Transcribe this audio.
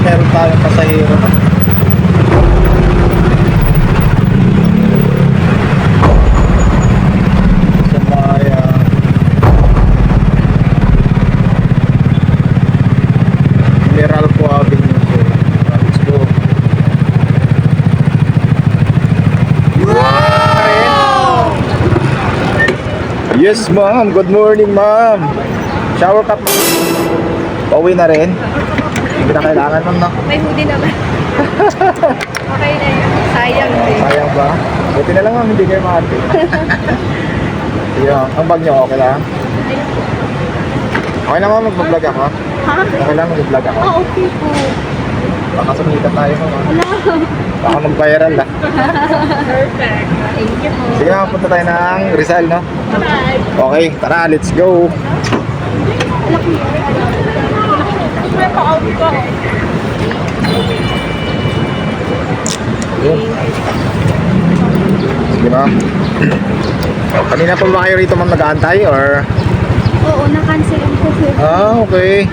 meron tayong pasahero na. Sa Maya. Meralco Avenue. So, let's go. Yes, ma'am. Good morning, ma'am. Shower cap. Pauwi na rin. Hindi na kailangan nun, no? May hoodie naman. Okay na yun. Sayang din. Sayang ba? Buti na lang, ma'am. Hindi kayo makati. Yung, ang bag nyo, okay lang? Okay lang, ma'am. Mag-vlog ako. Ha? Okay lang, mag-vlog ako. Ah, okay po. Baka sumikat tayo, ma'am. Wala. Baka mag-viral, ah. Perfect. Thank you po. Sige, ma'am. Punta tayo ng Rizal, no? Bye. Okay, tara. Let's go. May pa-out ko. Yun. Sige, ma'am. Kanina pa ba kayo rito, ma'am, nag-aantay or? Oo, na-cancel ang ko. Ah, okay.